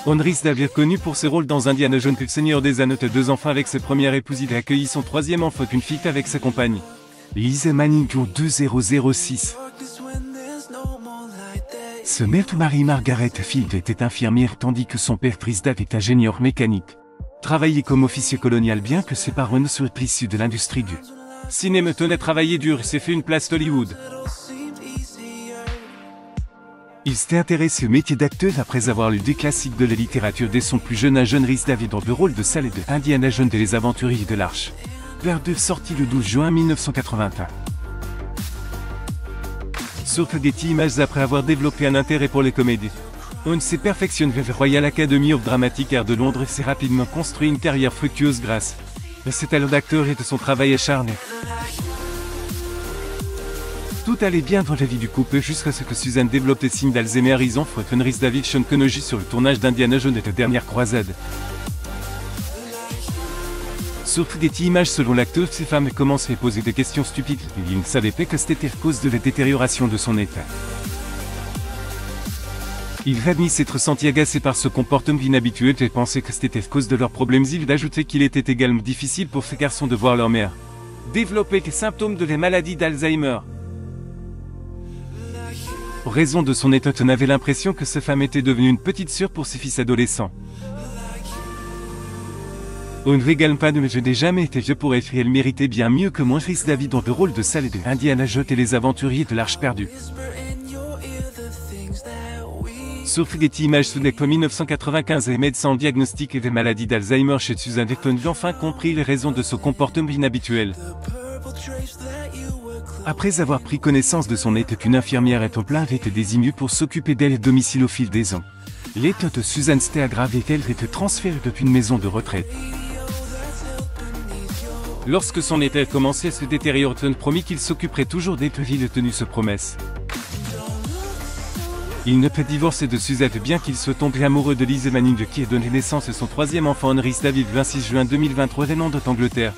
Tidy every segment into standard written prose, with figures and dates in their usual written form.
Rhys David, connu pour ses rôles dans Indiana Jones et le Seigneur des Anneaux, a 2 enfants avec sa première épouse. Il a accueilli son 3e enfant, une fille avec sa compagne, Lisa Manning, 2006. Sa mère, Mary Margaret Field, était infirmière tandis que son père, Rhys David, est ingénieur mécanique. Travaillait comme officier colonial bien que ses parents ne soient issus de l'industrie du cinéma. Tenait travailler dur et s'est fait une place d'Hollywood. Il s'était intéressé au métier d'acteur après avoir lu des classiques de la littérature dès son plus jeune âge. Rhys David dans le rôle de Sal de Indiana Jones et les Aventuriers de l'Arche perdue, sorti le 12 juin 1981. Sur Getty Images, après avoir développé un intérêt pour les comédies, on s'est perfectionné à la Royal Academy of Dramatic Art de Londres et s'est rapidement construit une carrière fructueuse grâce à ses talents d'acteur et de son travail acharné. Tout allait bien dans la vie du couple jusqu'à ce que Susan développe des signes d'Alzheimer. Ils ont fait Rhys David, Sean Connery sur le tournage d'Indiana Jones et la dernière croisade. Sur Getty Images, selon l'acteur, ses femmes commencent à poser des questions stupides. Il ne savait pas que c'était à cause de la détérioration de son état. Il admet s'être senti agacé par ce comportement inhabituel et pensait que c'était à cause de leurs problèmes. Il ajoutait qu'il était également difficile pour ces garçons de voir leur mère développer des symptômes de la maladie d'Alzheimer. En raison de son état, on avait l'impression que sa femme était devenue une petite sœur pour ses fils adolescents. On ne régale pas de mais je n'ai jamais été vieux pour elle méritait bien mieux que moi. Rhys David dans le rôle de Sal de Indiana Jones et les Aventuriers de l'Arche perdue. Sur Getty Images, Sunak en 1995 et médecin diagnostic et des maladies d'Alzheimer chez Susan Deton a enfin compris les raisons de ce comportement inhabituel. Après avoir pris connaissance de son état qu'une infirmière est au plein avait été désignée pour s'occuper d'elle à domicile au fil des ans. L'état de Susan s'était aggravé et elle était transférée depuis une maison de retraite. Lorsque son état commençait à se détériorer, Ton promit qu'il s'occuperait toujours d'elle. Il a tenu sa promesse. Il ne peut divorcer de Susan bien qu'il soit tombé amoureux de Lisa Manning qui a donné naissance à son 3e enfant Rhys David le 26 juin 2023 des Londres d'Angleterre.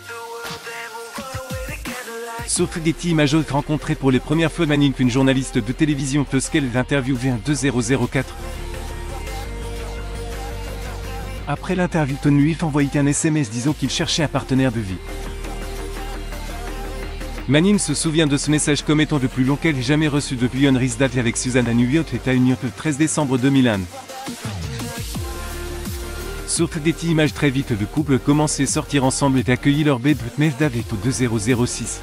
Sur Getty Images, rencontré pour les premières fois Manning, une journaliste de télévision lorsqu'elle l'interviewait en 2004. Après l'interview, Ton lui a envoyé un SMS disant qu'il cherchait un partenaire de vie. Manning se souvient de ce message comme étant le plus long qu'elle ait jamais reçu depuis Rhys David avec Susan à New York et à New York le 13 décembre 2001. Sur Getty Images, très vite le couple commençait à sortir ensemble et accueilli leur bébé David au 2006.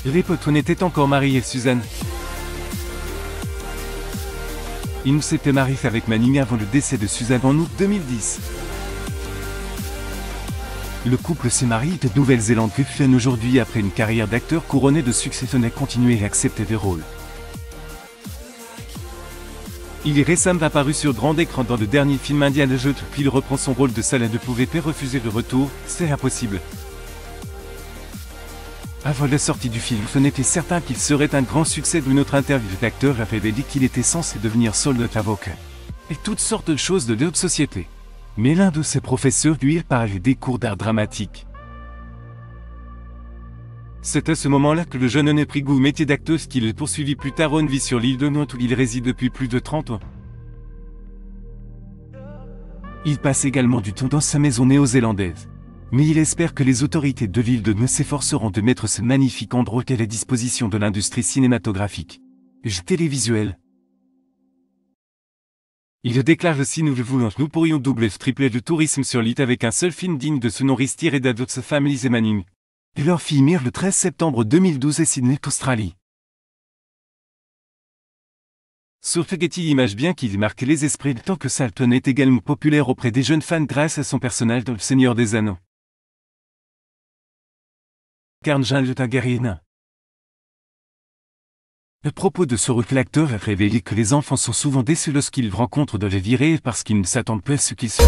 Les potes étaient encore mariés. Susan. Il s'était marié avec Manning avant le décès de Susan en août 2010. Le couple s'est marié de Nouvelle-Zélande aujourd'hui après une carrière d'acteur couronnée de succès. On a continué à accepter des rôles. Il est récemment apparu sur grand écran dans le dernier film Indiana Jones, puis il reprend son rôle de Sal et ne pouvait pas refuser le retour, c'est impossible. Avant la sortie du film, on était certain qu'il serait un grand succès. D'une autre interview, l'acteur a révélé qu'il était censé devenir soldat avocat. Et toutes sortes de choses de l'autre société. Mais l'un de ses professeurs lui a parlé des cours d'art dramatique. C'est à ce moment-là que le jeune homme a pris goût au métier d'acteur, ce qu'il a poursuivi plus tard. On vit sur l'île de Nantes où il réside depuis plus de 30 ans. Il passe également du temps dans sa maison néo-zélandaise. Mais il espère que les autorités de l'île de Nantes s'efforceront de mettre ce magnifique endroit à la disposition de l'industrie cinématographique et télévisuelle. Il déclare aussi: nous le voulons, nous pourrions doubler, tripler le tourisme sur l'île avec un seul film digne de ce nom. Tiré d'Adot's Family et Manning. Et leur fille meurt le 13 septembre 2012 à Sydney, Australie. Sur Getty Images, bien qu'il marque les esprits, tant que Salton est également populaire auprès des jeunes fans grâce à son personnage dans Le Seigneur des Anneaux. Carne Jean le guerrier nain. À propos de ce rôle, l'acteur a révélé que les enfants sont souvent déçus lorsqu'ils rencontrent de la vie réelle parce qu'ils ne s'attendent pas à ce qu'ils sont.